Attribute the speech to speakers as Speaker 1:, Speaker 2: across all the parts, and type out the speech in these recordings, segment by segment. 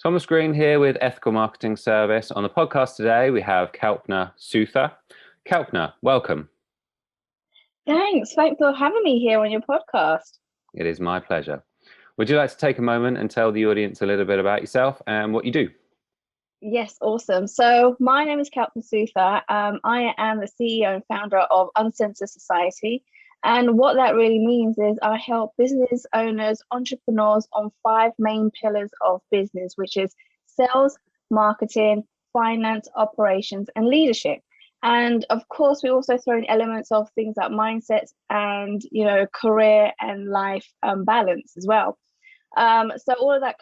Speaker 1: Thomas Green here with Ethical Marketing Service. On the podcast today, we have Kalpna Suthar. Kalpna, welcome.
Speaker 2: Thanks for having me here on your podcast.
Speaker 1: It is my pleasure. Would you like to take a moment and tell the audience a little bit about yourself and what you do?
Speaker 2: Yes, awesome. So my name is Kalpna Suthar. I am the CEO and founder of Uncensored Society. And what that really means is I help business owners, entrepreneurs on 5 main pillars of business, which is sales, marketing, finance, operations, and leadership. And of course, we also throw in elements of things like mindsets and, career and life balance as well. So all of that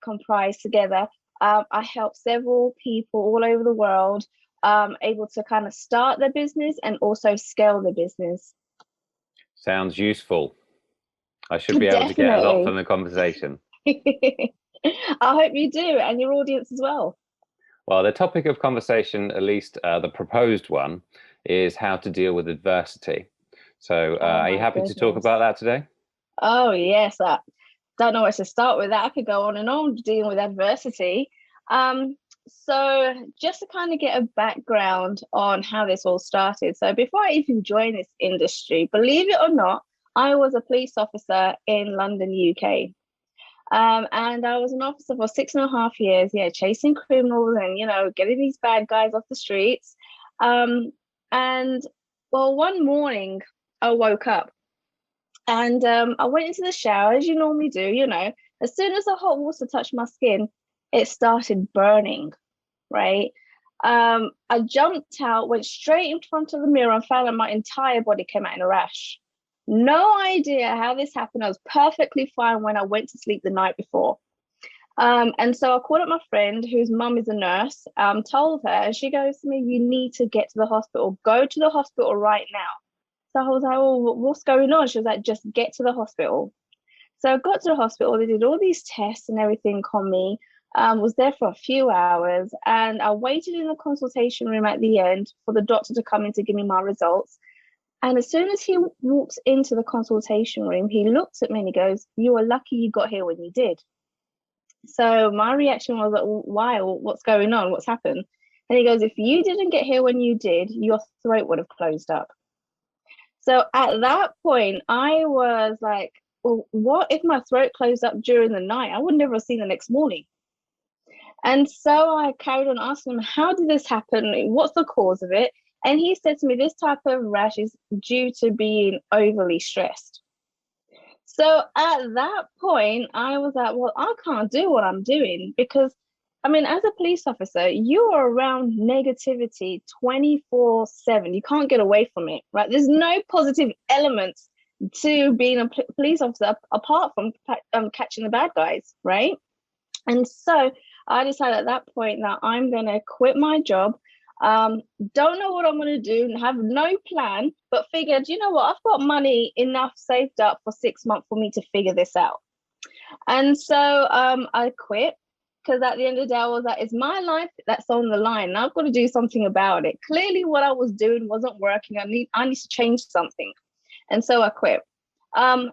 Speaker 2: comprised together. I help several people all over the world able to kind of start their business and also scale their business.
Speaker 1: Sounds useful. I should be able to get a lot from the conversation.
Speaker 2: I hope you do, and your audience as well.
Speaker 1: Well, the topic of conversation, at least the proposed one, is how to deal with adversity. So are you happy to talk about that today?
Speaker 2: Oh, yes. I don't know where to start with that. I could go on and on dealing with adversity. So just to kind of get a background on how this all started. So before I even joined this industry, believe it or not, I was a police officer in London, UK. And I was an officer for 6.5 years, chasing criminals and, getting these bad guys off the streets. And well, one morning I woke up and I went into the shower, as you normally do, as soon as the hot water touched my skin, it started burning, right? I jumped out, went straight in front of the mirror and found that my entire body came out in a rash. No idea how this happened. I was perfectly fine when I went to sleep the night before. And so I called up my friend whose mum is a nurse, told her, and she goes to me, you need to get to the hospital. Go to the hospital right now. So I was like, oh, what's going on? She was like, just get to the hospital. So I got to the hospital. They did all these tests and everything on me. Was there for a few hours, and I waited in the consultation room at the end for the doctor to come in to give me my results. And as soon as he walks into the consultation room, he looks at me and he goes, you were lucky you got here when you did. So my reaction was like, why? What's going on? What's happened? And he goes, if you didn't get here when you did, your throat would have closed up. So at that point, I was like, well, what if my throat closed up during the night? I would never have seen the next morning. And so I carried on asking him, how did this happen? What's the cause of it? And he said to me, this type of rash is due to being overly stressed. So at that point, I was like, well, I can't do what I'm doing because, as a police officer, you are around negativity 24/7. You can't get away from it, right? There's no positive elements to being a police officer apart from catching the bad guys, right? And so I decided at that point that I'm going to quit my job. Don't know what I'm going to do and have no plan, but figured, you know what, I've got money enough saved up for 6 months for me to figure this out. And so I quit because at the end of the day, I was like, it's my life that's on the line. And I've got to do something about it. Clearly what I was doing wasn't working. I need to change something. And so I quit.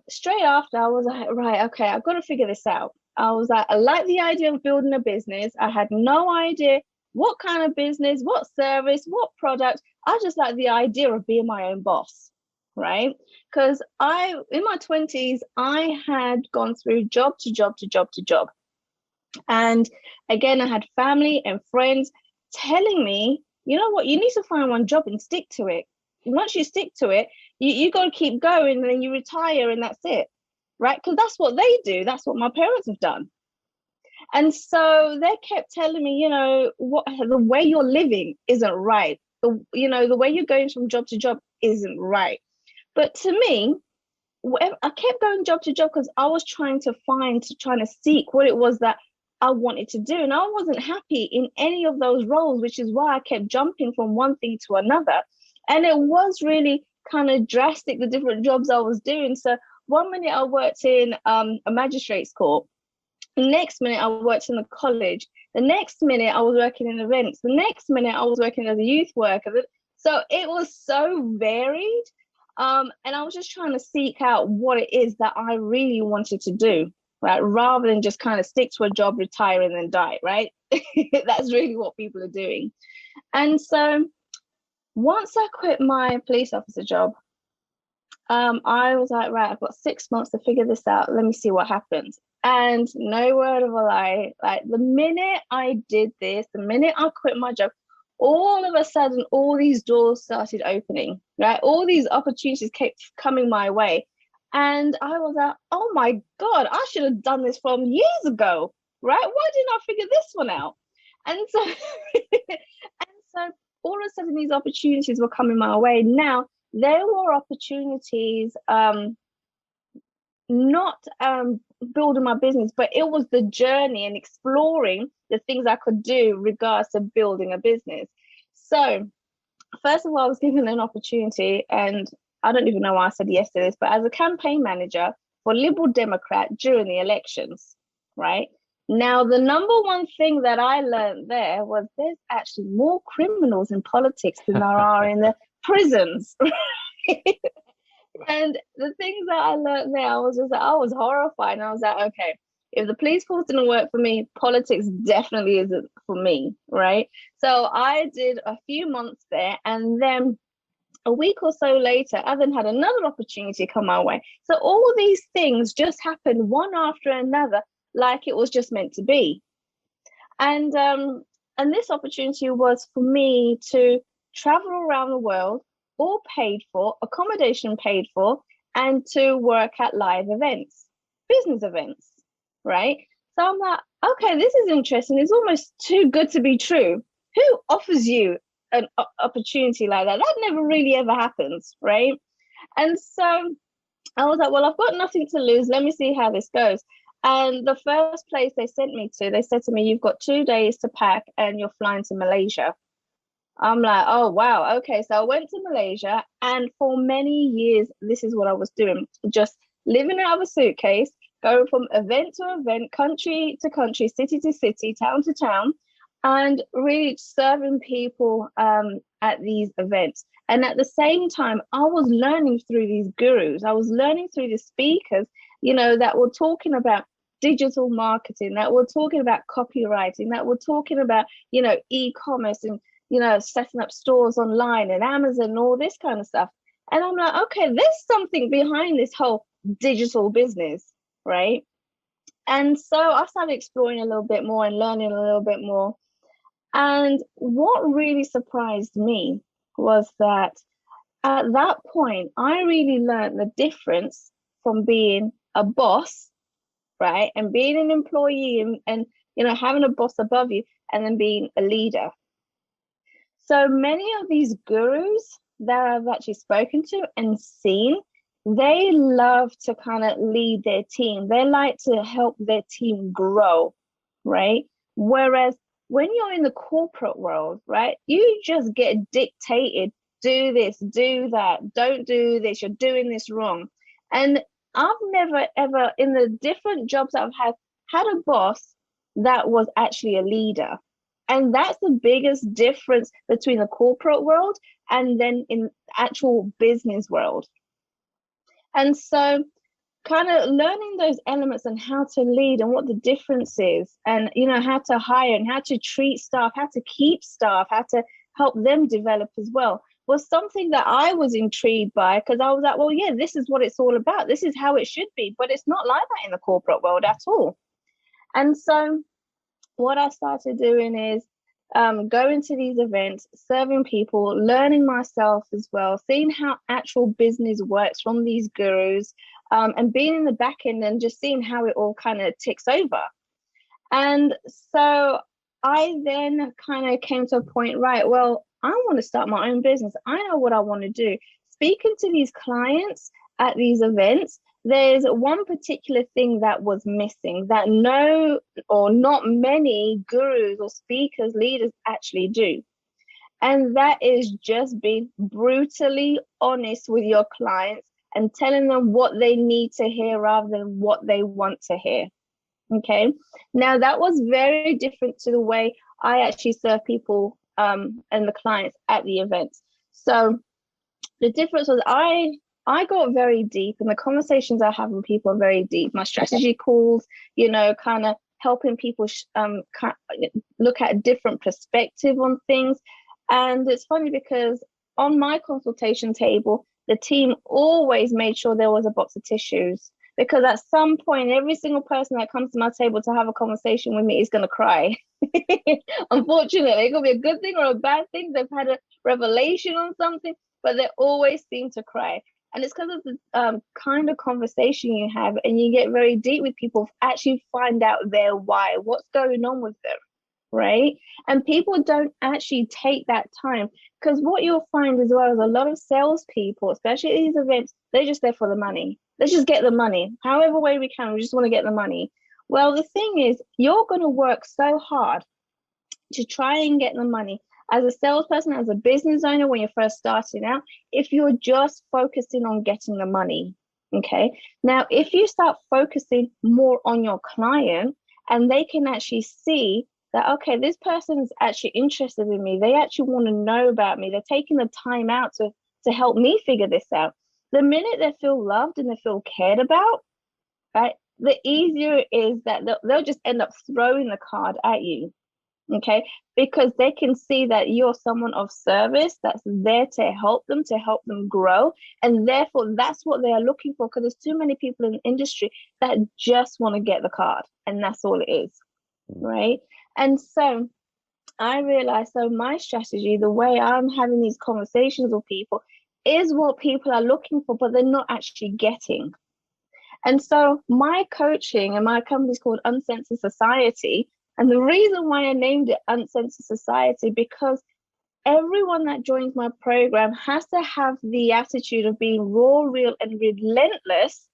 Speaker 2: Straight after, I was like, right, okay, I've got to figure this out. I was like, I like the idea of building a business. I had no idea what kind of business, what service, what product. I just like the idea of being my own boss, right? Because in my 20s, I had gone through job to job to job to job. And again, I had family and friends telling me, you know what, you need to find one job and stick to it. Once you stick to it, you got to keep going and then you retire and that's it, right? Because that's what they do. That's what my parents have done. And so they kept telling me, the way you're living isn't right. The way you're going from job to job isn't right. But to me, I kept going job to job because I was trying to seek what it was that I wanted to do. And I wasn't happy in any of those roles, which is why I kept jumping from one thing to another. And it was really kind of drastic, the different jobs I was doing. So one minute I worked in a magistrate's court. The next minute I worked in the college. The next minute I was working in events. The next minute I was working as a youth worker. So it was so varied. And I was just trying to seek out what it is that I really wanted to do, right? Rather than just kind of stick to a job, retire, and then die, right? That's really what people are doing. And so once I quit my police officer job, I was like, right, I've got 6 months to figure this out. Let me see what happens. And no word of a lie, like the minute I did this, the minute I quit my job, all of a sudden, all these doors started opening, right? All these opportunities kept coming my way. And I was like, oh my God, I should have done this from years ago, right? Why didn't I figure this one out? And so, and so all of a sudden, these opportunities were coming my way. Now, there were opportunities, not building my business, but it was the journey and exploring the things I could do regards to building a business. So first of all, I was given an opportunity, and I don't even know why I said yes to this, but as a campaign manager for Liberal Democrat during the elections, right? Now, the number one thing that I learned there was there's actually more criminals in politics than there are in the prisons. And the things that I learned there, I was horrified. And I was like, okay, if the police force didn't work for me, politics definitely isn't for me, right? So I did a few months there, and then a week or so later, I then had another opportunity come my way. So all these things just happened one after another, like it was just meant to be. And this opportunity was for me to travel around the world, all paid for, accommodation paid for, and to work at live events, business events, right? So I'm like, okay, this is interesting. It's almost too good to be true. Who offers you an opportunity like that? That never really ever happens, right? And so I was like, well, I've got nothing to lose. Let me see how this goes. And the first place they sent me to, they said to me, you've got 2 days to pack and you're flying to Malaysia. I'm like, oh, wow. Okay. So I went to Malaysia, and for many years, this is what I was doing. Just living out of a suitcase, going from event to event, country to country, city to city, town to town, and really serving people at these events. And at the same time, I was learning through these gurus. I was learning through the speakers, that were talking about digital marketing, that were talking about copywriting, that were talking about, e-commerce and, setting up stores online and Amazon and all this kind of stuff. And I'm like, okay, there's something behind this whole digital business, right? And so I started exploring a little bit more and learning a little bit more. And what really surprised me was that at that point, I really learned the difference from being a boss, right, and being an employee and having a boss above you, and then being a leader. So many of these gurus that I've actually spoken to and seen, they love to kind of lead their team. They like to help their team grow, right? Whereas when you're in the corporate world, right, you just get dictated, do this, do that, don't do this, you're doing this wrong. And I've never, ever, in the different jobs I've had a boss that was actually a leader. And that's the biggest difference between the corporate world and then in actual business world. And so kind of learning those elements and how to lead and what the difference is, and how to hire and how to treat staff, how to keep staff, how to help them develop as well, was something that I was intrigued by, because I was like, well, yeah, this is what it's all about. This is how it should be, but it's not like that in the corporate world at all. And so what I started doing is going to these events, serving people, learning myself as well, seeing how actual business works from these gurus, and being in the back end and just seeing how it all kind of ticks over. And so I then kind of came to a point, right, well, I want to start my own business. I know what I want to do. Speaking to these clients at these events, there's one particular thing that was missing that no or not many gurus or speakers, leaders actually do. And that is just being brutally honest with your clients and telling them what they need to hear rather than what they want to hear. Okay. Now that was very different to the way I actually serve people and the clients at the events. So the difference was I I got very deep, and the conversations I have with people are very deep. My strategy calls, kind of helping people look at a different perspective on things. And it's funny because on my consultation table, the team always made sure there was a box of tissues, because at some point, every single person that comes to my table to have a conversation with me is going to cry. Unfortunately, it could be a good thing or a bad thing. They've had a revelation on something, but they always seem to cry. And it's because of the kind of conversation you have, and you get very deep with people, actually find out their why, what's going on with them, right? And people don't actually take that time, because what you'll find as well is a lot of salespeople, especially at these events, they're just there for the money. Let's just get the money, however way we can. We just want to get the money. Well, the thing is, you're going to work so hard to try and get the money. As a salesperson, as a business owner, when you're first starting out, if you're just focusing on getting the money, okay? Now, if you start focusing more on your client, and they can actually see that, okay, this person's actually interested in me. They actually want to know about me. They're taking the time out to help me figure this out. The minute they feel loved and they feel cared about, right, the easier it is that they'll just end up throwing the card at you, okay? Because they can see that you're someone of service that's there to help them grow. And therefore, that's what they are looking for, because there's too many people in the industry that just want to get the card, and that's all it is, right? And so I realized, so my strategy, the way I'm having these conversations with people, is what people are looking for, but they're not actually getting. And so my coaching, and my company is called Uncensored Society. And the reason why I named it Uncensored Society, because everyone that joins my program has to have the attitude of being raw, real, and relentless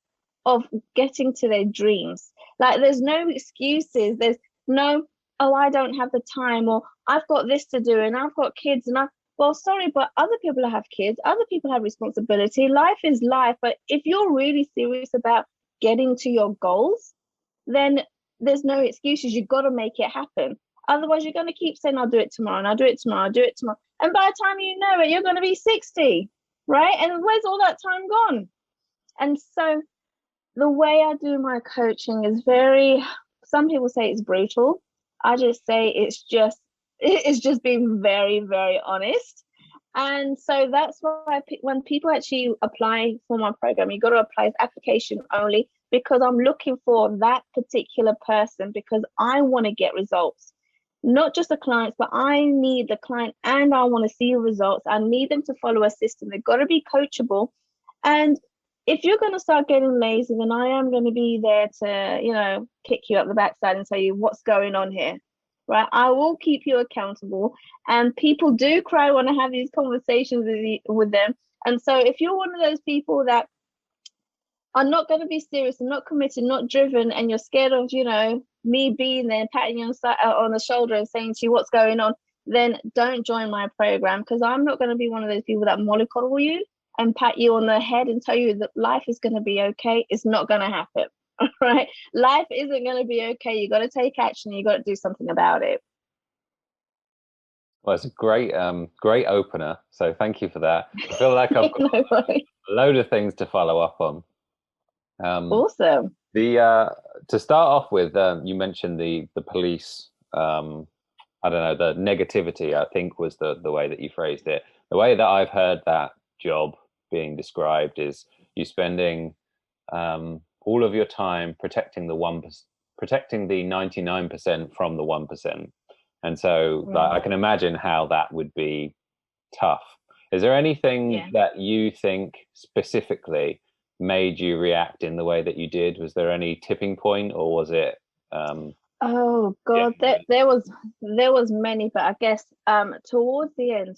Speaker 2: of getting to their dreams. Like, there's no excuses. There's no, oh, I don't have the time, or I've got this to do, and I've got kids, and well, sorry, but other people have kids, other people have responsibility. Life is life. But if you're really serious about getting to your goals, then there's no excuses. You've got to make it happen. Otherwise, you're going to keep saying, I'll do it tomorrow, and I'll do it tomorrow, I'll do it tomorrow. And by the time you know it, you're going to be 60, right? And where's all that time gone? And so the way I do my coaching is some people say it's brutal. I just say it's just being very, very honest. And so that's why when people actually apply for my program, you got to apply as application only, because I'm looking for that particular person, because I want to get results. Not just the clients, but I need the client, and I want to see results. I need them to follow a system. They've got to be coachable. And if you're going to start getting lazy, then I am going to be there to, kick you up the backside and tell you what's going on here, right? I will keep you accountable. And people do cry when I have these conversations with them. And so if you're one of those people that are not going to be serious and not committed, not driven, and you're scared of, me being there and patting you on the shoulder and saying to you what's going on, then don't join my program, because I'm not going to be one of those people that mollycoddle you and pat you on the head and tell you that life is going to be okay. It's not going to happen, right? Life isn't going to be okay. You got to take action. You got to do something about it.
Speaker 1: Well, it's a great opener. So thank you for that. I feel like I've got a load of things to follow up on.
Speaker 2: Awesome.
Speaker 1: To start off with, you mentioned the police. I don't know, the negativity, I think, was the way that you phrased it. The way that I've heard that job being described is you spending all of your time protecting the 99% from the 1%. And so I can imagine how that would be tough. Is there anything that you think specifically made you react in the way that you did? Was there any tipping point, or was it
Speaker 2: oh god, there was many, but I guess towards the end,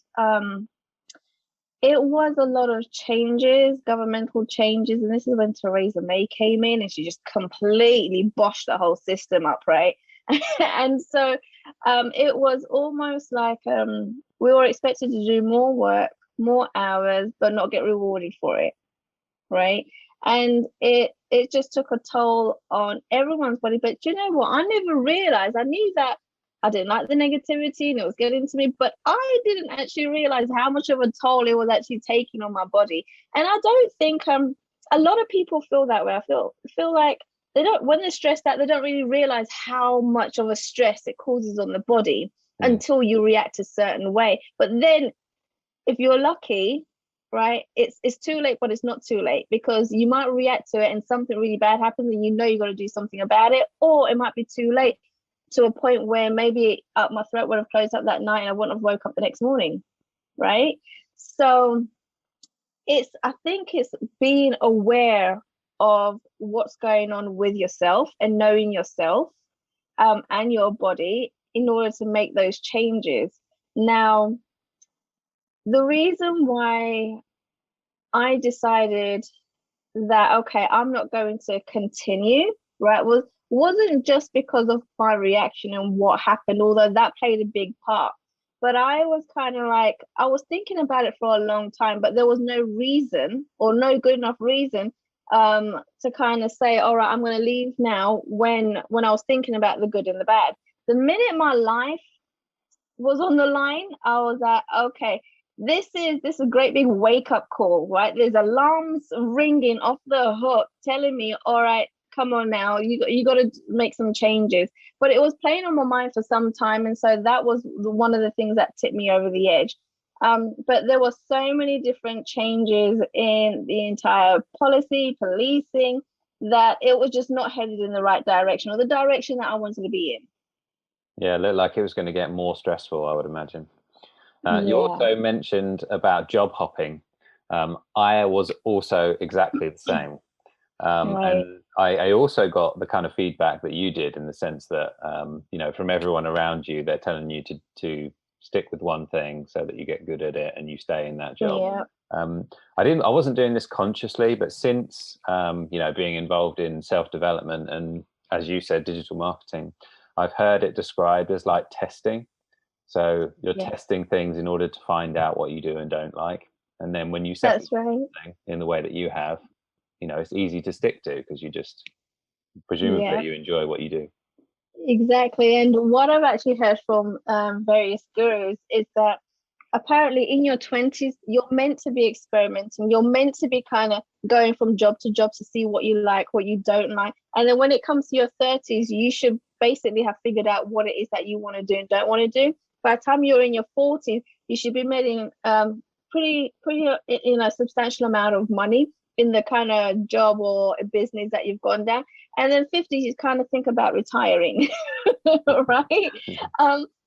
Speaker 2: it was a lot of changes, governmental changes, and this is when Theresa May came in, and she just completely boshed the whole system up, right? And so it was almost like we were expected to do more work, more hours, but not get rewarded for it, right? And it just took a toll on everyone's body. But you know what? I never realized. I knew that I didn't like the negativity and it was getting to me, but I didn't actually realize how much of a toll it was actually taking on my body. And I don't think a lot of people feel that way. I feel like they don't, when they're stressed out, they don't really realize how much of a stress it causes on the body until you react a certain way. But then if you're lucky, right, it's too late, but it's not too late, because you might react to it and something really bad happens and you know you got to do something about it, or it might be too late to a point where maybe my throat would have closed up that night and I wouldn't have woke up the next morning, right? So I think it's being aware of what's going on with yourself and knowing yourself and your body in order to make those changes. Now, the reason why I decided that, okay, I'm not going to continue, right, wasn't just because of my reaction and what happened, although that played a big part. But I was kind of like, I was thinking about it for a long time, but there was no reason, or no good enough reason to kind of say, all right, I'm going to leave now, when I was thinking about the good and the bad. The minute my life was on the line, I was like, okay, this is a great big wake up call, right? There's alarms ringing off the hook telling me, all right, come on now, you got to make some changes. But it was playing on my mind for some time, and so that was one of the things that tipped me over the edge. But there were so many different changes in the entire policy, policing, that it was just not headed in the right direction, or the direction that I wanted to be in.
Speaker 1: Yeah, it looked like it was going to get more stressful, I would imagine.
Speaker 2: Yeah.
Speaker 1: You also mentioned about job hopping. I was also exactly the same.
Speaker 2: Right.
Speaker 1: And I also got the kind of feedback that you did, in the sense that, from everyone around you, they're telling you to stick with one thing so that you get good at it and you stay in that job.
Speaker 2: Yeah.
Speaker 1: I wasn't doing this consciously, but since, being involved in self-development and, as you said, digital marketing, I've heard it described as like testing. So you're testing things in order to find out what you do and don't like. And then when you settle something in the way that you have, it's easy to stick to, because you just, presumably, you enjoy what you do.
Speaker 2: Exactly. And what I've actually heard from various gurus is that apparently in your 20s, you're meant to be experimenting. You're meant to be kind of going from job to job to see what you like, what you don't like. And then when it comes to your 30s, you should basically have figured out what it is that you want to do and don't want to do. By the time you're in your 40s, you should be making pretty substantial amount of money in the kind of job or business that you've gone down. And then 50s, you kind of think about retiring, right?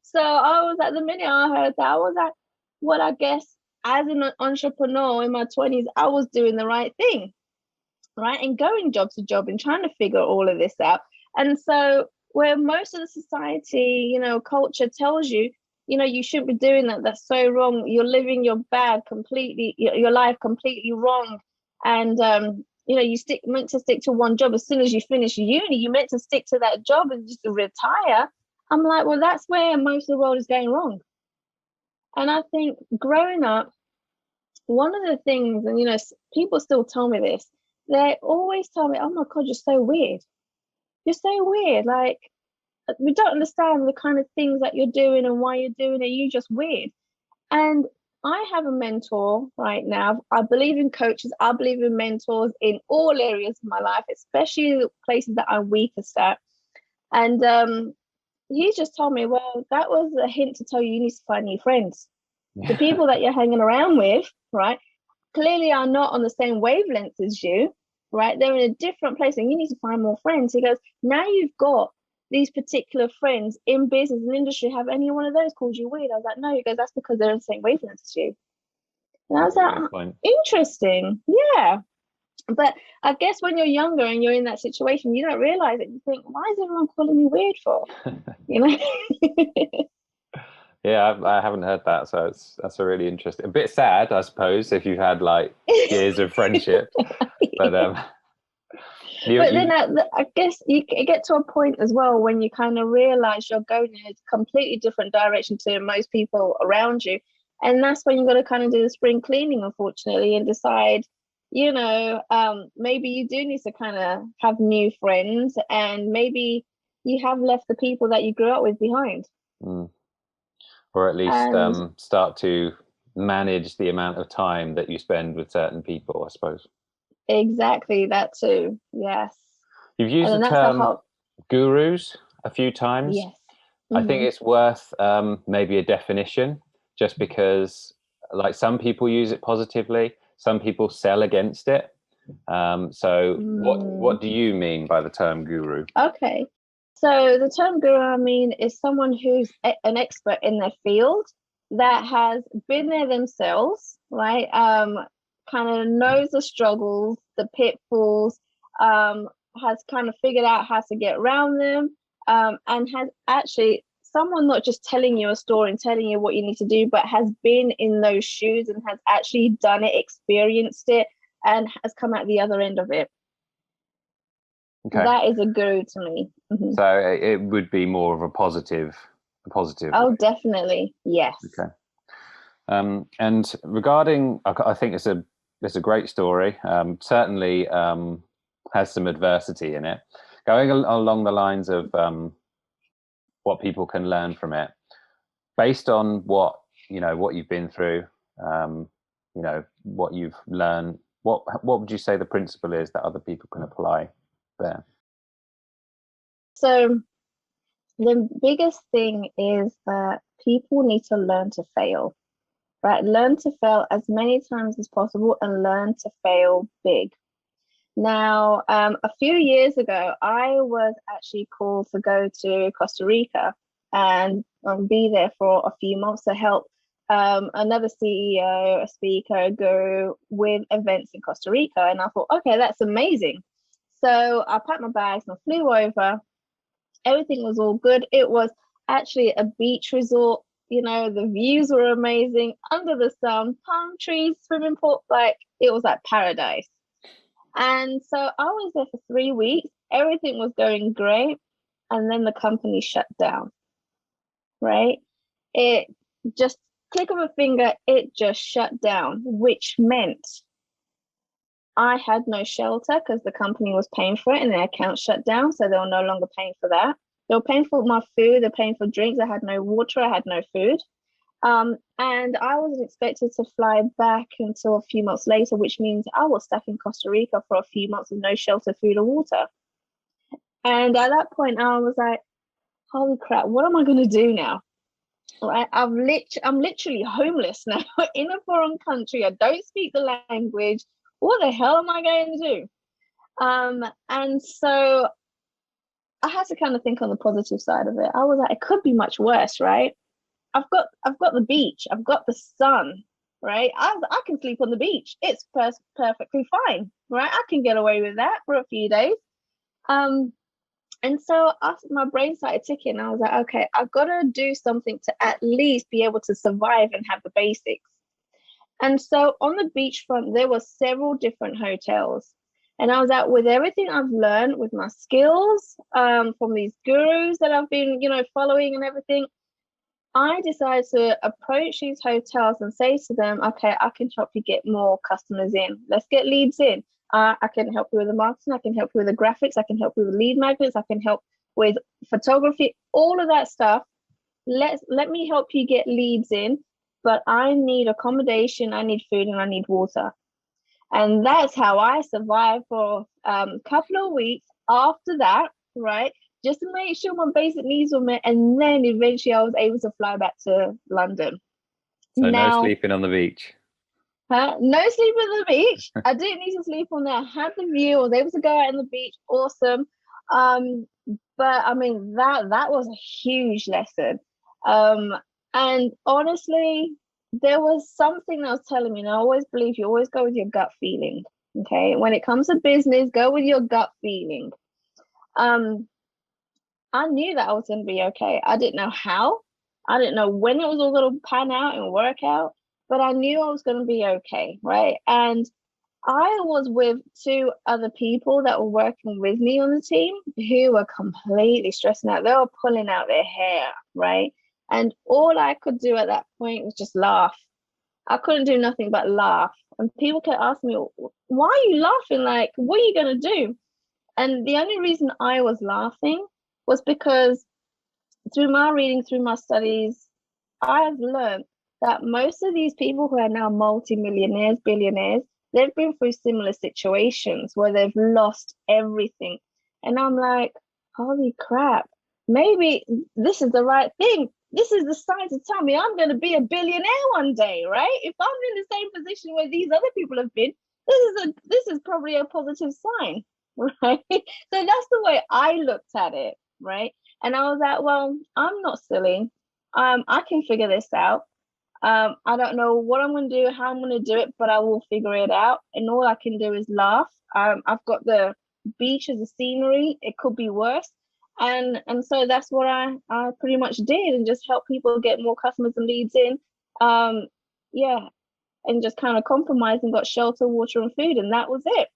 Speaker 2: So I was, at the minute I heard that, I was like, well, I guess as an entrepreneur in my 20s, I was doing the right thing, right? And going job to job and trying to figure all of this out. And so where most of the society, culture tells you, you shouldn't be doing that. That's so wrong. You're living your life completely wrong. And, you meant to stick to one job. As soon as you finish uni, you meant to stick to that job and just retire. I'm like, well, that's where most of the world is going wrong. And I think growing up, one of the things, and people still tell me this, they always tell me, oh my God, you're so weird. You're so weird. Like, we don't understand the kind of things that you're doing and why you're doing it. You're just weird. And I have a mentor right now. I believe in coaches. I believe in mentors in all areas of my life, especially the places that I'm weakest at. And he just told me, well, that was a hint to tell you need to find new friends. The people that you're hanging around with, right, clearly are not on the same wavelength as you, right? They're in a different place and you need to find more friends. He goes, now you've got these particular friends in business and industry. Have any one of those called you weird? I was like, no. He goes, that's because they're in the same wavelength as you. And I was like, interesting. Yeah. But I guess when you're younger and you're in that situation, you don't realize it. You think, why is everyone calling me weird for?
Speaker 1: Yeah, I haven't heard that, so that's a really interesting, a bit sad, I suppose, if you've had like years of friendship. But
Speaker 2: then I guess you get to a point as well when you kind of realize you're going in a completely different direction to most people around you, and that's when you got to kind of do the spring cleaning, unfortunately, and decide, maybe you do need to kind of have new friends, and maybe you have left the people that you grew up with behind.
Speaker 1: Mm. Or at least
Speaker 2: And
Speaker 1: start to manage the amount of time that you spend with certain people, I suppose.
Speaker 2: exactly that too. Yes.
Speaker 1: You've
Speaker 2: And
Speaker 1: used the
Speaker 2: then that's the
Speaker 1: term
Speaker 2: whole,
Speaker 1: gurus a few times.
Speaker 2: yes.
Speaker 1: I think
Speaker 2: Hmm.
Speaker 1: it's worth maybe a definition, just because, like, some people use it positively, some people sell against it. So, what
Speaker 2: Mm.
Speaker 1: do you mean by the term guru?
Speaker 2: Okay. So the term guru, I mean, is someone who's an expert in their field that has been there themselves, right? Kind of knows the struggles, the pitfalls, has kind of figured out how to get around them, and has actually someone not just telling you a story and telling you what you need to do, but has been in those shoes and has actually done it, experienced it, and has come out the other end of it.
Speaker 1: Okay,
Speaker 2: That is a guru to me. Hmm.
Speaker 1: so it would be more of a positive
Speaker 2: Oh,
Speaker 1: way.
Speaker 2: definitely. Yes.
Speaker 1: Okay. And regarding, I think it's a great story. Certainly has some adversity in it. Going along the lines of what people can learn from it, based on what you've been through, um, what you've learned. What would you say the principle is that other people can apply there?
Speaker 2: So the biggest thing is that people need to learn to fail, right? Learn to fail as many times as possible and learn to fail big. Now, a few years ago, I was actually called to go to Costa Rica and be there for a few months to help another CEO, a speaker, a guru with events in Costa Rica. And I thought, okay, that's amazing. So I packed my bags and I flew over. Everything was all good. It was actually a beach resort. You know, the views were amazing under the sun, palm trees, swimming pool, like it was like paradise. And so I was there for 3 weeks. Everything was going great. And then the company shut down, right? It just click of a finger, it just shut down, which meant I had no shelter because the company was paying for it and their account shut down. So they were no longer paying for that. They were paying for my food, they're paying for drinks. I had no water, I had no food. And I wasn't expected to fly back until a few months later, which means I was stuck in Costa Rica for a few months with no shelter, food, or water. And at that point, I was like, "Holy crap! What am I going to do now?" Right? I'm literally homeless now in a foreign country. I don't speak the language. What the hell am I going to do? And so I had to kind of think on the positive side of it. I was like, it could be much worse, right? I've got the beach, I've got the sun, right? I can sleep on the beach. It's perfectly fine, right? I can get away with that for a few days. Um, and so after my brain started ticking, I was like, okay, I've got to do something to at least be able to survive and have the basics. And so on the beachfront, there were several different hotels. And I was out with everything I've learned with my skills from these gurus that I've been, following and everything. I decided to approach these hotels and say to them, okay, I can help you get more customers in. Let's get leads in. I can help you with the marketing. I can help you with the graphics. I can help you with lead magnets. I can help with photography, all of that stuff. Let me help you get leads in, but I need accommodation, I need food, and I need water. And that's how I survived for a couple of weeks after that, right? Just to make sure my basic needs were met. And then eventually I was able to fly back to London.
Speaker 1: So no
Speaker 2: Now,
Speaker 1: sleeping on the beach.
Speaker 2: no sleep at the beach. I didn't need to sleep on there. I had the view. I was able to go out on the beach. Awesome. Um, but I mean that was a huge lesson. Um, and honestly, there was something that was telling me, and I always believe you always go with your gut feeling. Okay, when it comes to business, go with your gut feeling. Um, I knew that I was going to be okay. I didn't know how. I didn't know when it was all going to pan out and work out, but I knew I was going to be okay, right? And I was with two other people that were working with me on the team who were completely stressing out. They were pulling out their hair, right? And all I could do at that point was just laugh. I couldn't do nothing but laugh. And people kept asking me, why are you laughing? Like, what are you going to do? And the only reason I was laughing was because through my reading, through my studies, I've learned that most of these people who are now multimillionaires, billionaires, they've been through similar situations where they've lost everything. And I'm like, holy crap, maybe this is the right thing. This is the sign to tell me I'm going to be a billionaire one day, right? If I'm in the same position where these other people have been, this is probably a positive sign, right? So that's the way I looked at it, right? And I was like, well, I'm not silly. I can figure this out. I don't know what I'm going to do, how I'm going to do it, but I will figure it out. And all I can do is laugh. I've got the beach as a scenery. It could be worse. And so that's what I pretty much did, and just help people get more customers and leads in. Yeah, and just kind of compromised and got shelter, water, and food, and that was it.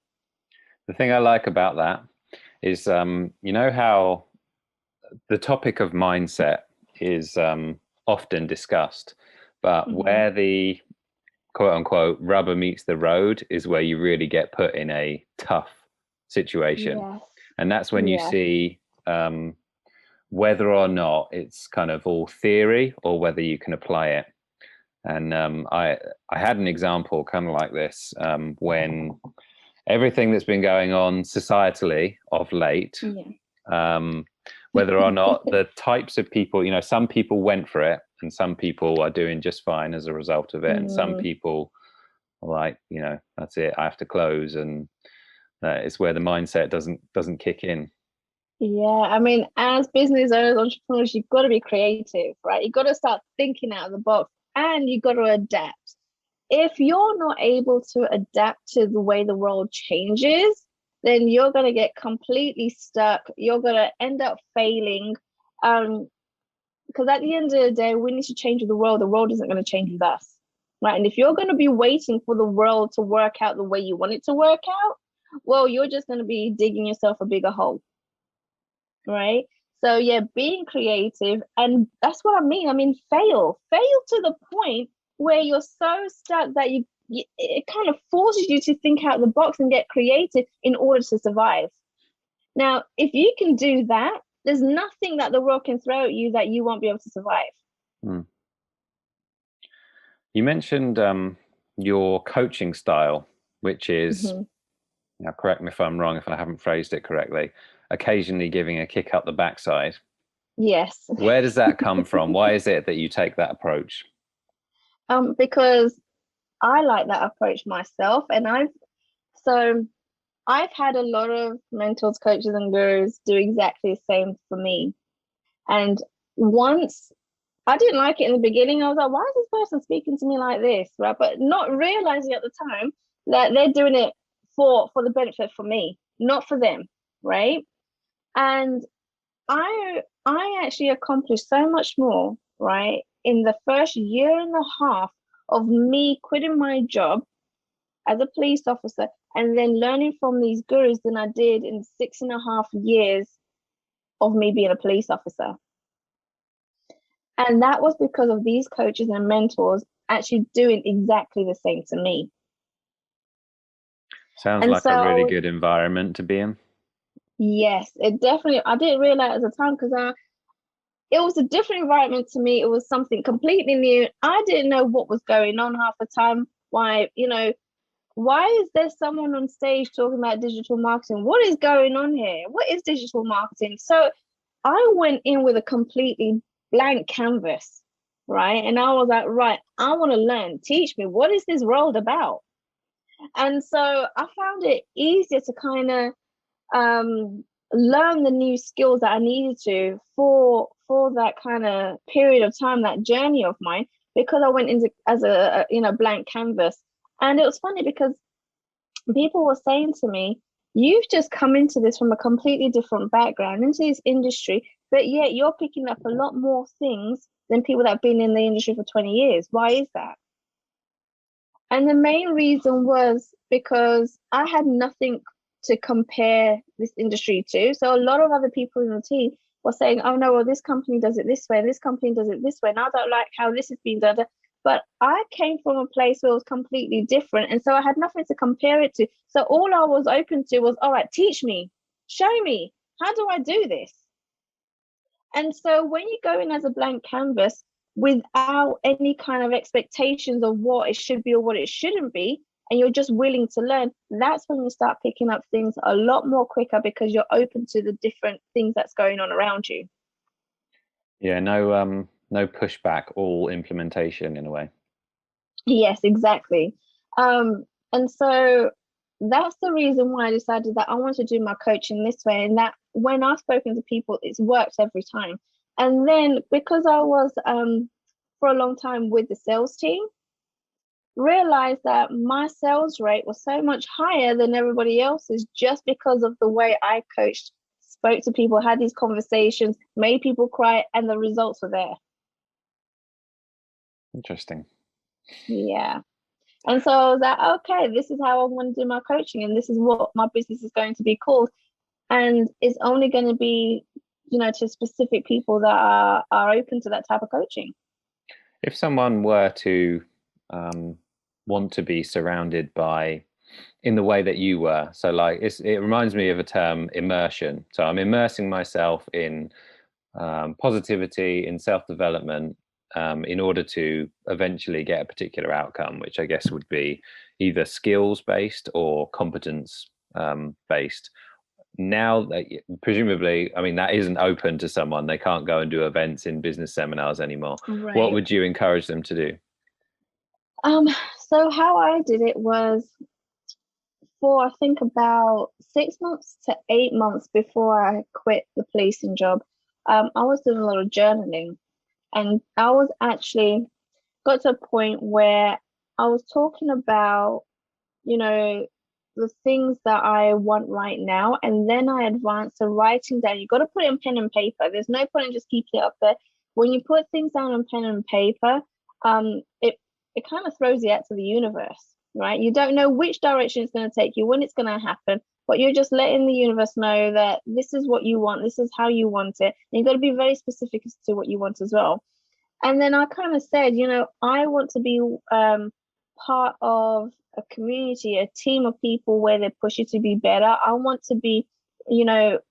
Speaker 1: The thing I like about that is, you know how the topic of mindset is often discussed, but where the quote unquote rubber meets the road is where you really get put in a tough situation.
Speaker 2: Yes.
Speaker 1: And that's when you
Speaker 2: Yes.
Speaker 1: see whether or not it's kind of all theory or whether you can apply it. And I had an example kind of like this when everything that's been going on societally of late,
Speaker 2: Yeah.
Speaker 1: whether or not the types of people, you know, some people went for it and some people are doing just fine as a result of it. And some people are like, you know, that's it, I have to close. And it's where the mindset doesn't kick in.
Speaker 2: Yeah, I mean, as business owners, entrepreneurs, you've got to be creative, right? You've got to start thinking out of the box, and you've got to adapt. If you're not able to adapt to the way the world changes, then you're going to get completely stuck. You're going to end up failing. Because at the end of the day, we need to change with the world. The world isn't going to change with us, right? And if you're going to be waiting for the world to work out the way you want it to work out, well, you're just going to be digging yourself a bigger hole, right? So yeah, being creative, and that's what I mean. I mean, fail to the point where you're so stuck that you it kind of forces you to think out of the box and get creative in order to survive. Now, if you can do that, there's nothing that the world can throw at you that you won't be able to survive.
Speaker 1: You mentioned your coaching style, which is, now correct me if I'm wrong, if I haven't phrased it correctly, occasionally giving a kick up the backside.
Speaker 2: Yes.
Speaker 1: Where does that come from? Why is it that you take that approach?
Speaker 2: Because I like that approach myself, and I've had a lot of mentors, coaches, and gurus do exactly the same for me. And once I didn't like it in the beginning, I was like, why is this person speaking to me like this? Right. But not realizing at the time that they're doing it for the benefit for me, not for them. Right. And I actually accomplished so much more, right, in the first year and a half of me quitting my job as a police officer and then learning from these gurus than I did in 6.5 years of me being a police officer. And that was because of these coaches and mentors actually doing exactly the same to me.
Speaker 1: Sounds
Speaker 2: And
Speaker 1: like a really
Speaker 2: so,
Speaker 1: good environment to be in.
Speaker 2: yes, it definitely, I didn't realize at the time because it was a different environment to me. It was something completely new. I didn't know what was going on half the time. Why is there someone on stage talking about digital marketing? What is going on here? What is digital marketing? So I went in with a completely blank canvas, right? And I was like, right, I want to learn. Teach me, what is this world about? And so I found it easier to kind of learn the new skills that I needed to for that kind of period of time, that journey of mine, because I went into as a blank canvas. And it was funny because people were saying to me, you've just come into this from a completely different background, into this industry, but yet you're picking up a lot more things than people that have been in the industry for 20 years. Why is that? And the main reason was because I had nothing to compare this industry to. So a lot of other people in the team were saying, oh no, well, this company does it this way, and this company does it this way, and I don't like how this is being done. But I came from a place where it was completely different. And so I had nothing to compare it to. So all I was open to was, all right, teach me, show me, how do I do this? And so when you go in as a blank canvas without any kind of expectations of what it should be or what it shouldn't be, and you're just willing to learn, that's when you start picking up things a lot more quicker because you're open to the different things that's going on around you.
Speaker 1: Yeah, no pushback, all implementation in a way.
Speaker 2: Yes, exactly. And so that's the reason why I decided that I want to do my coaching this way, and that when I've spoken to people, it's worked every time. And then because I was for a long time with the sales team, realized that my sales rate was so much higher than everybody else's just because of the way I coached, spoke to people, had these conversations, made people cry, and the results were there.
Speaker 1: Interesting.
Speaker 2: Yeah. And so I was like, okay, this is how I want to do my coaching, and this is what my business is going to be called. And it's only going to be, to specific people that are open to that type of coaching.
Speaker 1: If someone were to want to be surrounded by, in the way that you were, so like it reminds me of a term, immersion. So I'm immersing myself in positivity, in self-development, in order to eventually get a particular outcome, which I guess would be either skills based or competence based. Now that presumably, I mean, that isn't open to someone, they can't go and do events in business seminars anymore. What
Speaker 2: Right.
Speaker 1: would you encourage them to do?
Speaker 2: So how I did it was for I think about 6 months to 8 months before I quit the policing job. I was doing a lot of journaling, and I was actually got to a point where I was talking about, you know, the things that I want right now, and then I advanced to writing down. You got to put it in pen and paper. There's no point in just keeping it up there. When you put things down on pen and paper, it kind of throws you out to the universe, right? You don't know which direction it's going to take you, when it's going to happen, but you're just letting the universe know that this is what you want, this is how you want it. And you've got to be very specific as to what you want as well. And then I kind of said, I want to be part of a community, a team of people where they push you to be better. I want to be,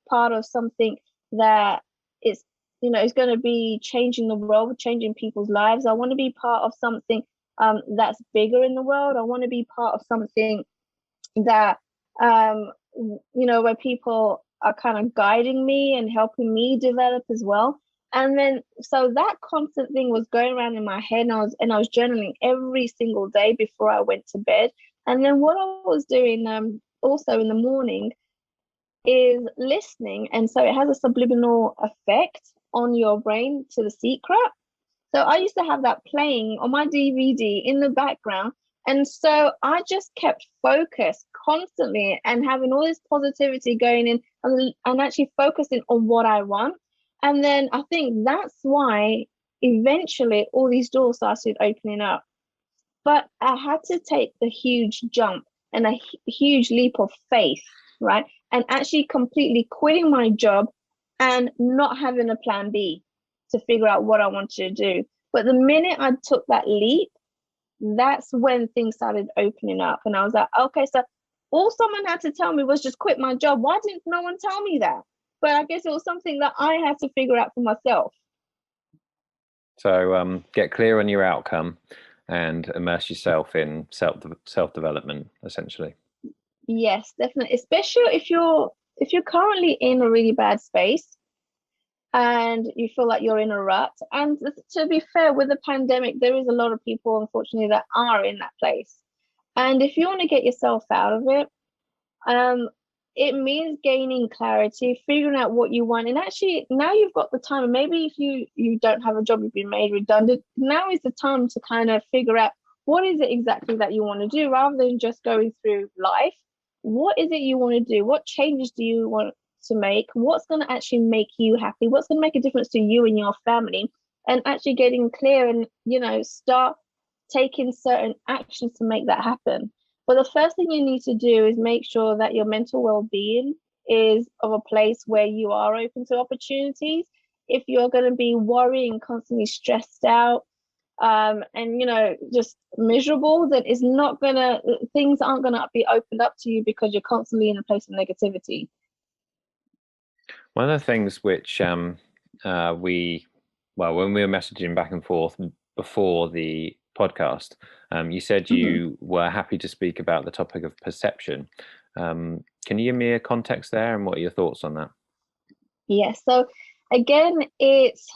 Speaker 2: part of something that is going to be changing the world, changing people's lives. I want to be part of something that's bigger in the world. I want to be part of something that, where people are kind of guiding me and helping me develop as well. And then, so that constant thing was going around in my head, and I was journaling every single day before I went to bed. And then what I was doing, also in the morning, is listening, and so it has a subliminal effect on your brain to the secret. So I used to have that playing on my DVD in the background. And so I just kept focused constantly and having all this positivity going in, and actually focusing on what I want. And then I think that's why eventually all these doors started opening up. But I had to take the huge jump and a huge leap of faith, right? And actually completely quitting my job and not having a plan B to figure out what I wanted to do. But the minute I took that leap, that's when things started opening up. And I was like, okay, so all someone had to tell me was just quit my job. Why didn't no one tell me that? But I guess it was something that I had to figure out for myself.
Speaker 1: So get clear on your outcome and immerse yourself in self development, essentially.
Speaker 2: Yes, definitely. Especially if you're currently in a really bad space and you feel like you're in a rut. And to be fair, with the pandemic, there is a lot of people, unfortunately, that are in that place. And if you want to get yourself out of it, it means gaining clarity, figuring out what you want. And actually, now you've got the time. And maybe if you don't have a job, you've been made redundant. Now is the time to kind of figure out what is it exactly that you want to do, rather than just going through life. What is it you want to do? What changes do you want to make? What's going to actually make you happy? What's going to make a difference to you and your family? And actually getting clear and, start taking certain actions to make that happen. But the first thing you need to do is make sure that your mental well-being is of a place where you are open to opportunities. If you're going to be worrying, constantly stressed out, and just miserable, that is not gonna things aren't gonna be opened up to you because you're constantly in a place of negativity.
Speaker 1: One of the things which when we were messaging back and forth before the podcast, you said
Speaker 2: Mhm.
Speaker 1: you were happy to speak about the topic of perception. Can you give me a context there, and what are your thoughts on that?
Speaker 2: Yes. So again, it's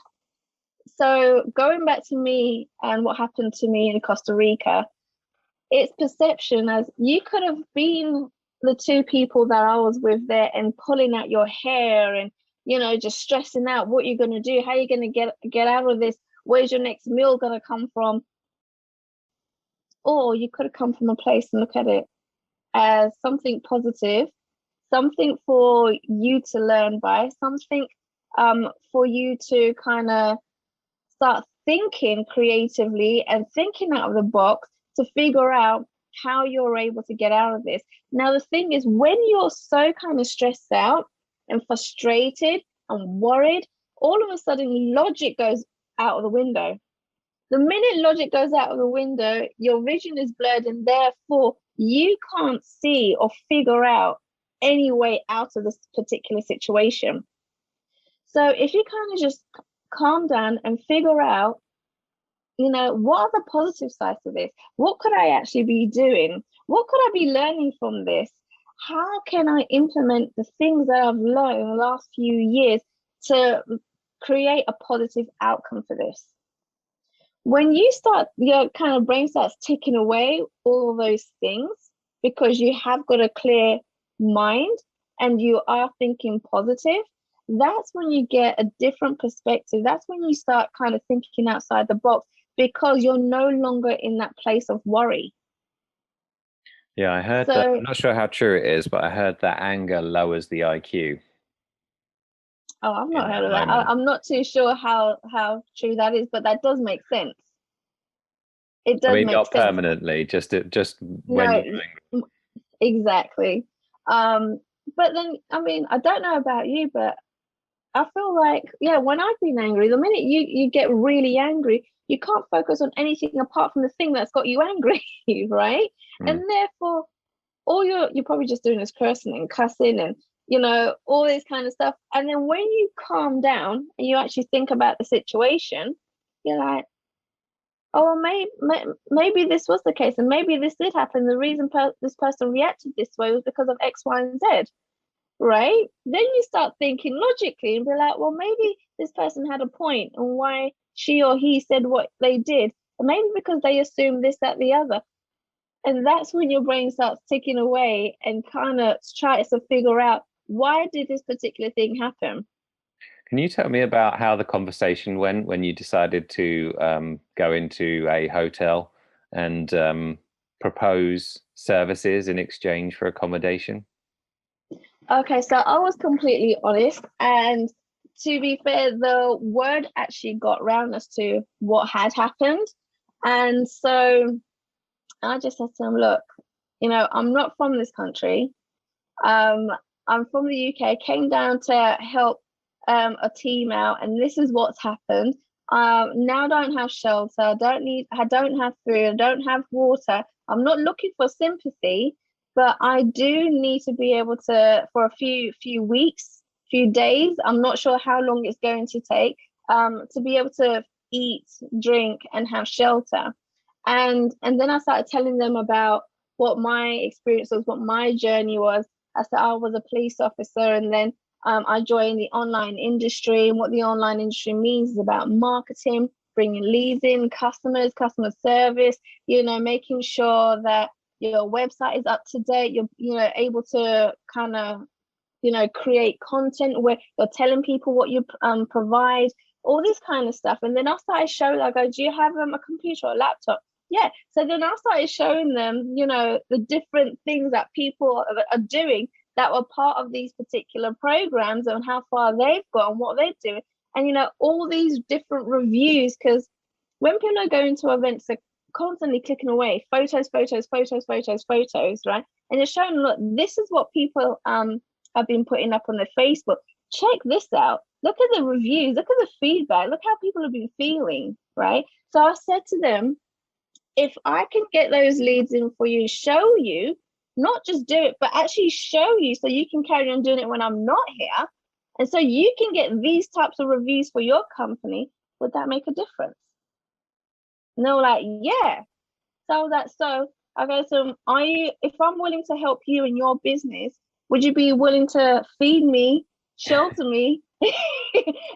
Speaker 2: so going back to me and what happened to me in Costa Rica, it's perception. As you could have been the two people that I was with there and pulling out your hair and, just stressing out what you're going to do, how you're going to get out of this, where's your next meal going to come from? Or you could have come from a place and look at it as something positive, something for you to learn by, something for you to kind of start thinking creatively and thinking out of the box to figure out how you're able to get out of this. Now, the thing is, when you're so kind of stressed out and frustrated and worried, all of a sudden logic goes out of the window. The minute logic goes out of the window, your vision is blurred, and therefore you can't see or figure out any way out of this particular situation. So if you kind of just calm down and figure out, what are the positive sides of this? What could I actually be doing? What could I be learning from this? How can I implement the things that I've learned in the last few years to create a positive outcome for this? When you start, your kind of brain starts ticking away all of those things because you have got a clear mind and you are thinking positive, that's when you get a different perspective. That's when you start kind of thinking outside the box because you're no longer in that place of worry.
Speaker 1: Yeah, I heard that.
Speaker 2: So,
Speaker 1: I'm not sure how true it is, but I heard that anger lowers the IQ
Speaker 2: oh, I've
Speaker 1: in
Speaker 2: not heard
Speaker 1: that
Speaker 2: of that.
Speaker 1: moment.
Speaker 2: I'm not too sure how true that is, but that does make sense. It
Speaker 1: I
Speaker 2: does
Speaker 1: mean,
Speaker 2: make
Speaker 1: not
Speaker 2: sense.
Speaker 1: permanently, just when
Speaker 2: No,
Speaker 1: you're angry.
Speaker 2: exactly. Um, but then, I mean, I don't know about you, but I feel like, yeah, when I've been angry, the minute you get really angry, you can't focus on anything apart from the thing that's got you angry, right? And
Speaker 1: Mm.
Speaker 2: therefore, all you're probably just doing is cursing and cussing and all this kind of stuff. And then when you calm down and you actually think about the situation, you're like, oh, maybe this was the case, and maybe this did happen. The reason this person reacted this way was because of X, Y, and Z, right? Then you start thinking logically and be like, well, maybe this person had a point on why she or he said what they did. And maybe because they assumed this, that, the other. And that's when your brain starts ticking away and kind of tries to figure out why did this particular thing happen?
Speaker 1: Can you tell me about how the conversation went when you decided to go into a hotel and propose services in exchange for accommodation?
Speaker 2: Okay, so I was completely honest. And to be fair, the word actually got round as to what had happened. And so I just said to him, look, I'm not from this country. Um, I'm from the UK, came down to help a team out, and this is what's happened. Now I don't have shelter, I don't have food, I don't have water. I'm not looking for sympathy, but I do need to be able to, for a few weeks, few days, I'm not sure how long it's going to take, to be able to eat, drink, and have shelter. And then I started telling them about what my experience was, what my journey was. I said I was a police officer, and then I joined the online industry. And what the online industry means is about marketing, bringing leads in, customers, customer service. Making sure that your website is up to date. You're able to kind of create content where you're telling people what you provide, all this kind of stuff. And then I started showing, I go, do you have a computer or a laptop? Yeah. So then I started showing them, the different things that people are doing that were part of these particular programs and how far they've got and what they're doing. And, all these different reviews, because when people are going to events, they're constantly clicking away photos, photos, photos, photos, photos, right? And it's showing, look, this is what people have been putting up on their Facebook. Check this out. Look at the reviews. Look at the feedback. Look how people have been feeling, right? So I said to them, if I can get those leads in for you, show you, not just do it, but actually show you so you can carry on doing it when I'm not here, And so you can get these types of reviews for your company. Would that make a difference? And they were like, yeah. So that so I go to them, are you, if I'm willing to help you in your business, would you be willing to feed me, shelter me,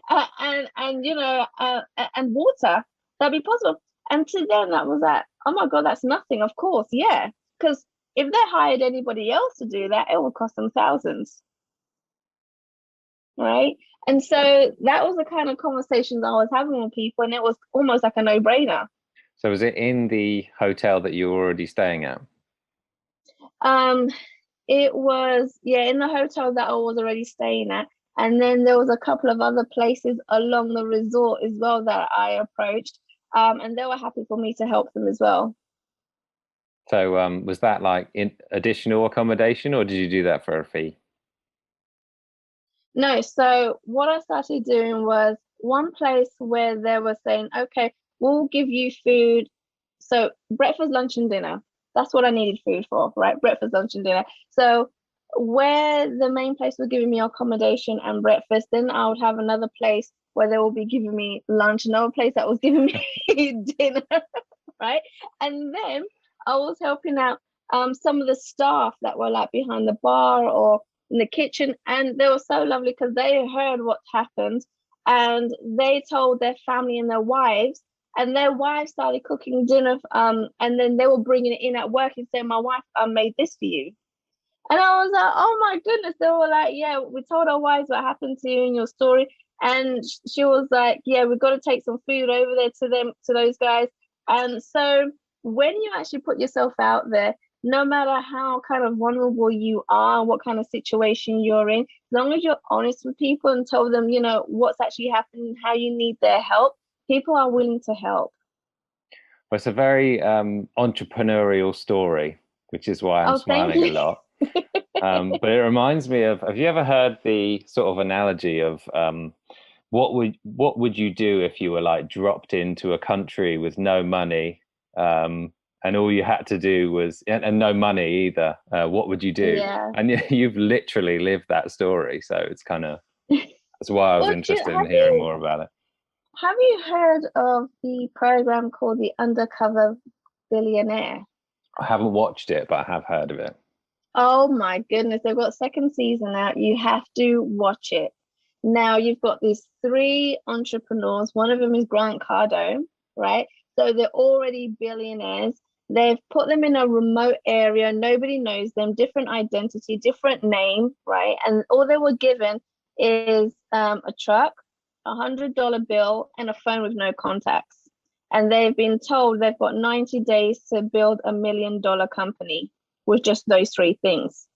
Speaker 2: and and water? That'd be possible. And to them that was like, oh my God, that's nothing. Of course, yeah. Because if they hired anybody else to do that, it would cost them thousands. Right. And so that was the kind of conversations I was having with people, and it was almost like a no-brainer.
Speaker 1: So was it in the hotel that you were already staying at?
Speaker 2: Um, it was, yeah, in the hotel that I was already staying at. And then there was a couple of other places along the resort as well that I approached. And they were happy for me to help them as well.
Speaker 1: So was that like in additional accommodation, or did you do that for a fee?
Speaker 2: No, so what I started doing was one place where they were saying, okay, we'll give you food. So breakfast, lunch, and dinner. That's what I needed food for, right? Breakfast, lunch, and dinner. So where the main place was giving me accommodation and breakfast, then I would have another place where they will be giving me lunch, another place that was giving me dinner, right? And then I was helping out some of the staff that were like behind the bar or in the kitchen, and they were so lovely because they heard what happened and they told their family and their wives, and their wives started cooking dinner, and then they were bringing it in at work and saying, my wife made this for you. And I was like, oh my goodness. They were like, yeah, we told our wives what happened to you in your story. And she was like, yeah, we've got to take some food over there to them, to those guys. And so when you actually put yourself out there, no matter how kind of vulnerable you are, what kind of situation you're in, as long as you're honest with people and tell them, what's actually happening, how you need their help, people are willing to help.
Speaker 1: Well, it's a very entrepreneurial story, which is why I'm
Speaker 2: Oh, thank
Speaker 1: smiling a
Speaker 2: you.
Speaker 1: lot. But it reminds me of, have you ever heard the sort of analogy of what would you do if you were like dropped into a country with no money, and all you had to do was, and no money either, what would you do?
Speaker 2: Yeah.
Speaker 1: And you've literally lived that story, so it's kind of, that's why I was
Speaker 2: Well,
Speaker 1: interested in
Speaker 2: have
Speaker 1: hearing
Speaker 2: you
Speaker 1: more about it.
Speaker 2: Have you heard of the program called the Undercover Billionaire?
Speaker 1: I haven't watched it, but I have heard of it.
Speaker 2: Oh my goodness, they've got second season out. You have to watch it. Now you've got these three entrepreneurs. One of them is Grant Cardone, right? So they're already billionaires. They've put them in a remote area. Nobody knows them, different identity, different name, right? And all they were given is a truck, $100 bill, and a phone with no contacts. And they've been told they've got 90 days to build $1 million company with just those three things.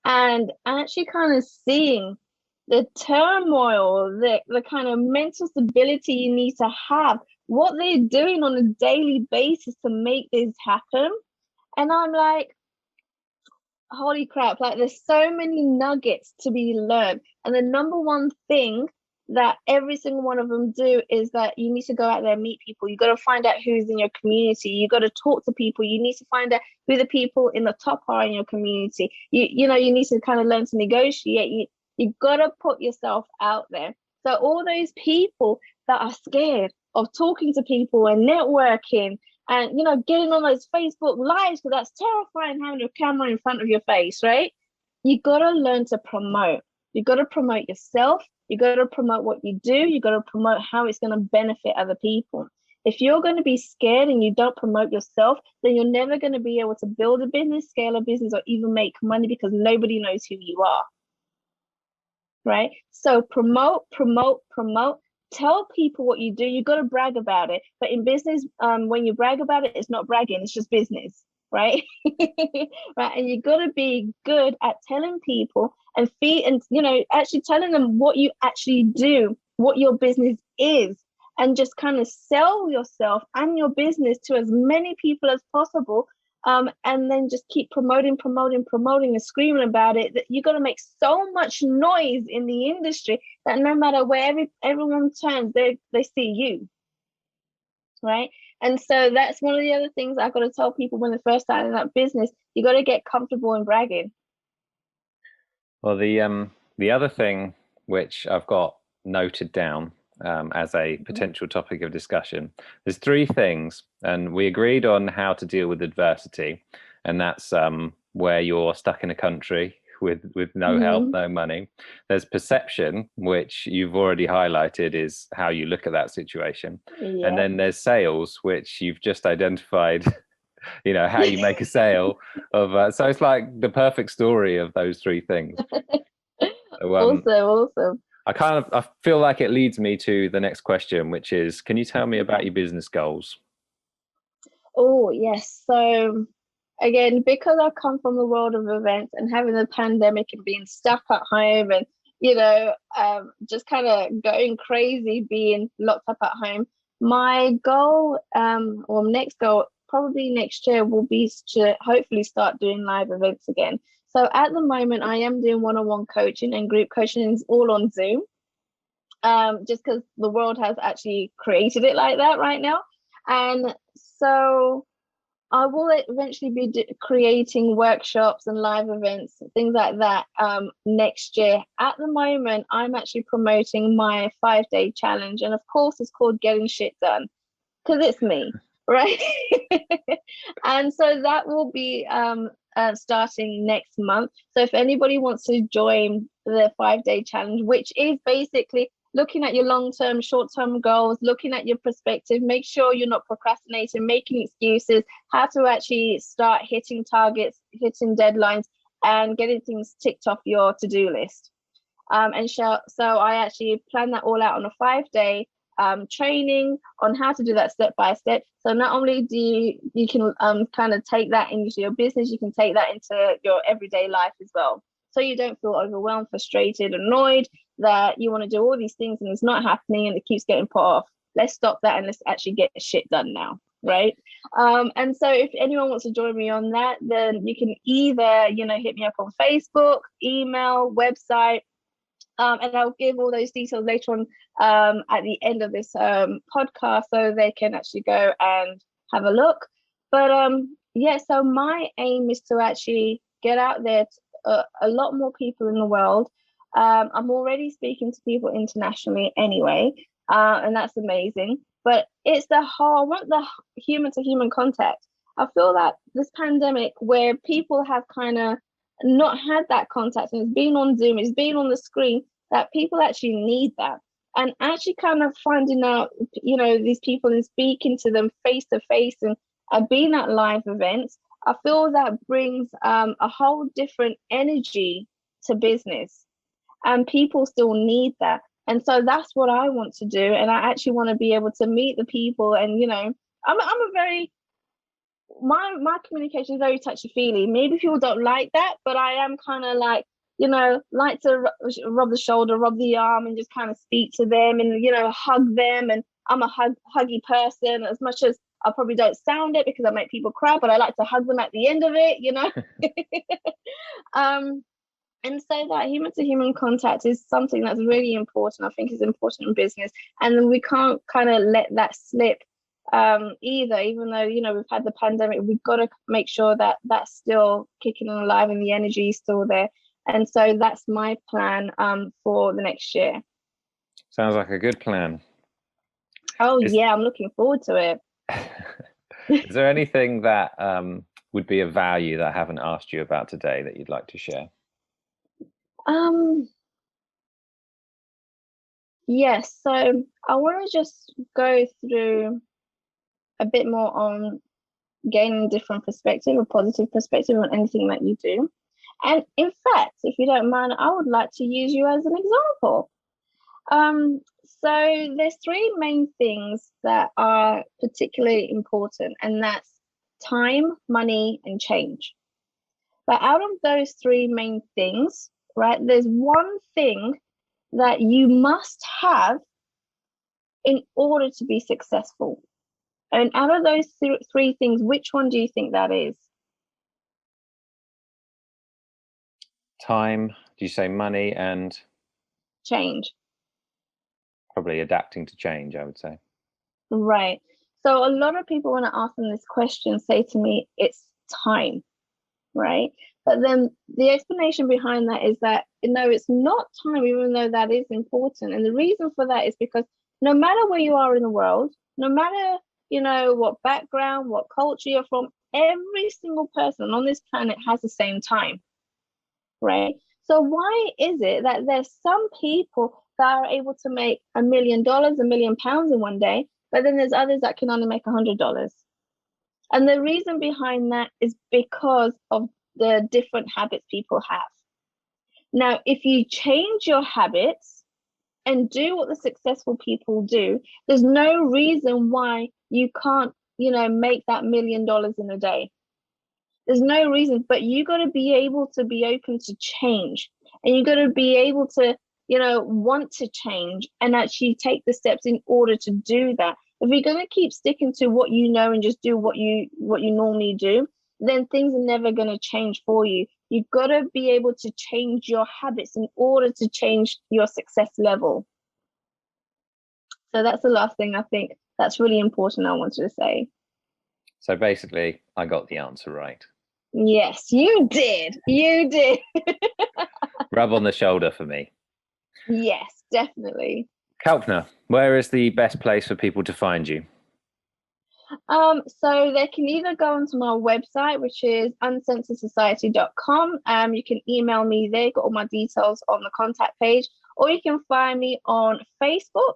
Speaker 2: And actually kind of seeing the turmoil, the kind of mental stability you need to have, what they're doing on a daily basis to make this happen. And I'm like, holy crap, like there's so many nuggets to be learned. And the number one thing that every single one of them do is that you need to go out there and meet people. You got to find out who's in your community. You got to talk to people. You need to find out who the people in the top are in your community. You need to kind of learn to negotiate. You got to put yourself out there. So all those people that are scared of talking to people and networking and getting on those Facebook lives, because that's terrifying having a camera in front of your face, right? You got to learn to promote. You got to promote yourself. You got to promote what you do. You got to promote how it's going to benefit other people. If you're going to be scared and you don't promote yourself, then you're never going to be able to build a business, scale a business, or even make money, because nobody knows who you are, right? So promote, promote, promote. Tell people what you do. You got to brag about it. But in business, when you brag about it, it's not bragging. It's just business, right? Right. And you got to be good at telling people and feed and actually telling them what you actually do, what your business is, and just kind of sell yourself and your business to as many people as possible. And then just keep promoting, promoting, promoting, and screaming about it. That you're gonna make so much noise in the industry that no matter where everyone turns, they see you, right? And so that's one of the other things I've got to tell people when they're first starting that business. You got to get comfortable in bragging.
Speaker 1: Well, the other thing which I've got noted down as a potential topic of discussion. There's three things, and we agreed on how to deal with adversity, and that's where you're stuck in a country with no help, no money. There's perception, which you've already highlighted is how you look at that situation.
Speaker 2: Yeah.
Speaker 1: And then there's sales, which you've just identified, how you make a sale of. So it's like the perfect story of those three things. So,
Speaker 2: Awesome.
Speaker 1: I feel like it leads me to the next question, which is, can you tell me about your business goals?
Speaker 2: Oh, yes. So again, because I come from the world of events and having the pandemic and being stuck at home and, just kind of going crazy being locked up at home, my goal, or next goal, probably next year, will be to hopefully start doing live events again. So at the moment, I am doing one-on-one coaching, and group coaching is all on Zoom, just because the world has actually created it like that right now. And so I will eventually be creating workshops and live events, things like that, next year. At the moment, I'm actually promoting my 5-day challenge. And of course, it's called Getting Shit Done, because it's me, right? And so that will be starting next month. So if anybody wants to join the 5-day challenge, which is basically looking at your long-term, short-term goals, looking at your perspective, make sure you're not procrastinating, making excuses, how to actually start hitting targets, hitting deadlines, and getting things ticked off your to-do list. So I actually plan that all out on a 5-day training on how to do that step by step. So not only do you can kind of take that into your business, you can take that into your everyday life as well. So you don't feel overwhelmed, frustrated, annoyed that you want to do all these things and it's not happening and it keeps getting put off. Let's stop that and let's actually get shit done now, right? And so if anyone wants to join me on that, then you can either, hit me up on Facebook, email, website, and I'll give all those details later on at the end of this podcast, so they can actually go and have a look. But so my aim is to actually get out there to a lot more people in the world. I'm already speaking to people internationally anyway, and that's amazing. But it's I want the human to human contact. I feel that this pandemic, where people have kind of not had that contact, and it's been on Zoom, it's been on the screen, that people actually need that. And actually kind of finding out, these people and speaking to them face to face and being at live events, I feel that brings a whole different energy to business, and people still need that. And so that's what I want to do. And I actually want to be able to meet the people. And, I'm a very, my communication is very touchy-feely. Maybe people don't like that, but I am kind of like, like to rub the shoulder, rub the arm, and just kind of speak to them and, hug them. And I'm a huggy person, as much as I probably don't sound it because I make people cry, but I like to hug them at the end of it, And so that human to human contact is something that's really important. I think is important in business. And then we can't kind of let that slip either, even though, we've had the pandemic, we've got to make sure that that's still kicking and alive and the energy is still there. And so that's my plan for the next year.
Speaker 1: Sounds like a good plan.
Speaker 2: Oh, yeah, I'm looking forward to it.
Speaker 1: Is there anything that would be of value that I haven't asked you about today that you'd like to share?
Speaker 2: Yes, so I want to just go through a bit more on gaining different perspective, a positive perspective on anything that you do. And in fact, if you don't mind, I would like to use you as an example. So there's 3 main things that are particularly important, and that's time, money, and change. But out of those 3 main things, right, there's one thing that you must have in order to be successful. And out of those 3 things, which one do you think that is?
Speaker 1: Time, do you say money, and
Speaker 2: Change.
Speaker 1: probably adapting to change, I would say.
Speaker 2: Right. So a lot of people, when I ask them this question, say to me, it's time, right? But then the explanation behind that is that, no, it's not time, even though that is important. And the reason for that is because no matter where you are in the world, no matter, what background, what culture you're from, every single person on this planet has the same time, right? So why is it that there's some people that are able to make $1 million, £1 million in one day, but then there's others that can only make $100? And the reason behind that is because of the different habits people have. Now, if you change your habits and do what the successful people do, there's no reason why you can't, make that $1 million in a day. There's no reason, but you got to be able to be open to change, and you got to be able to, want to change and actually take the steps in order to do that. If you're going to keep sticking to what you know and just do what you normally do, then things are never going to change for you. You've got to be able to change your habits in order to change your success level. So that's the last thing I think that's really important I wanted to say.
Speaker 1: So basically, I got the answer right.
Speaker 2: Yes, you did. You did.
Speaker 1: Rub on the shoulder for me.
Speaker 2: Yes, definitely.
Speaker 1: Kalpna, where is the best place for people to find you?
Speaker 2: So they can either go onto my website, which is uncensoredsociety.com. You can email me there, got all my details on the contact page, or you can find me on Facebook.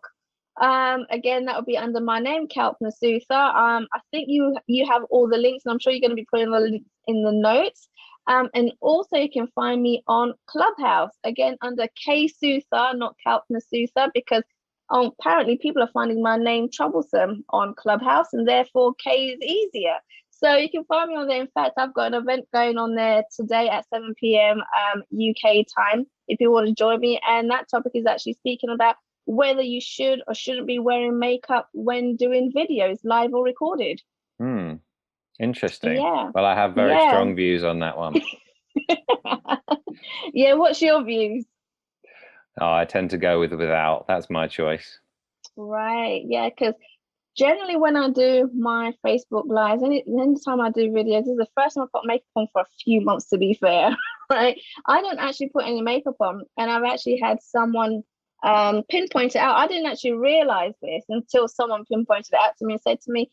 Speaker 2: Again, that would be under my name, Kalpna Suthar. I think you have all the links, and I'm sure you're going to be putting the links in the notes. And also you can find me on Clubhouse, again under K Suthar, not Kalpna Suthar, because apparently people are finding my name troublesome on Clubhouse, and therefore K is easier. So you can find me on there. In fact, I've got an event going on there today at 7 p.m. UK time, if you want to join me. And that topic is actually speaking about whether you should or shouldn't be wearing makeup when doing videos, live or recorded.
Speaker 1: Interesting.
Speaker 2: Yeah.
Speaker 1: Well, I have very strong views on that one.
Speaker 2: Yeah, what's your views?
Speaker 1: Oh, I tend to go without. That's my choice.
Speaker 2: Right. Yeah, because generally when I do my Facebook lives, anytime I do videos, this is the first time I put makeup on for a few months, to be fair. Right. I don't actually put any makeup on, and I've actually had someone pinpoint it out. I didn't actually realize this until someone pinpointed it out to me and said to me,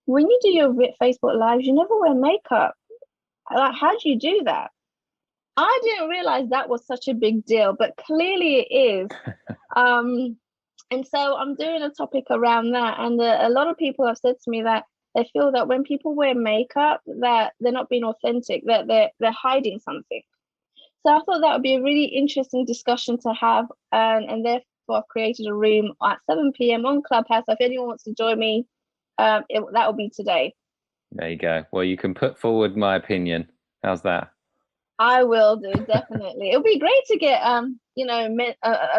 Speaker 2: when you do your Facebook lives, you never wear makeup. Like, how do you do that? I didn't realize that was such a big deal, but clearly it is. And so I'm doing a topic around that, and a lot of people have said to me that they feel that when people wear makeup, that they're not being authentic, that they're hiding something. So I thought that would be a really interesting discussion to have, and therefore I've created a room at 7 p.m. on Clubhouse. So if anyone wants to join me, that will be today.
Speaker 1: There you go. Well, you can put forward my opinion. How's that?
Speaker 2: I will do, definitely. It'll be great to get a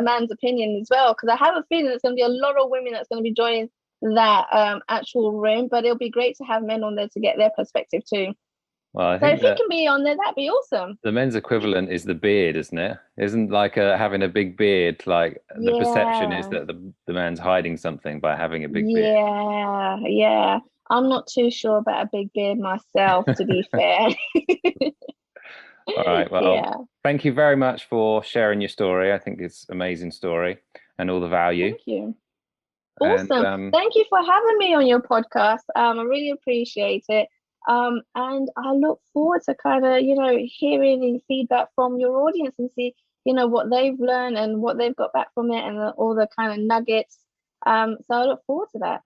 Speaker 2: man's opinion as well, because I have a feeling there's going to be a lot of women that's going to be joining that actual room, but it'll be great to have men on there to get their perspective too.
Speaker 1: Well, I think
Speaker 2: if you can be on there, that'd be awesome.
Speaker 1: The men's equivalent is the beard, isn't it? Isn't like having a big beard, like the perception is that the man's hiding something by having a big beard.
Speaker 2: Yeah. I'm not too sure about a big beard myself, to be fair.
Speaker 1: All right. Well, thank you very much for sharing your story. I think it's an amazing story and all the value.
Speaker 2: Thank you. Awesome. Thank you for having me on your podcast. I really appreciate it. And I look forward to kind of, hearing the feedback from your audience and see, what they've learned and what they've got back from it and all the kind of nuggets. So I look forward to that.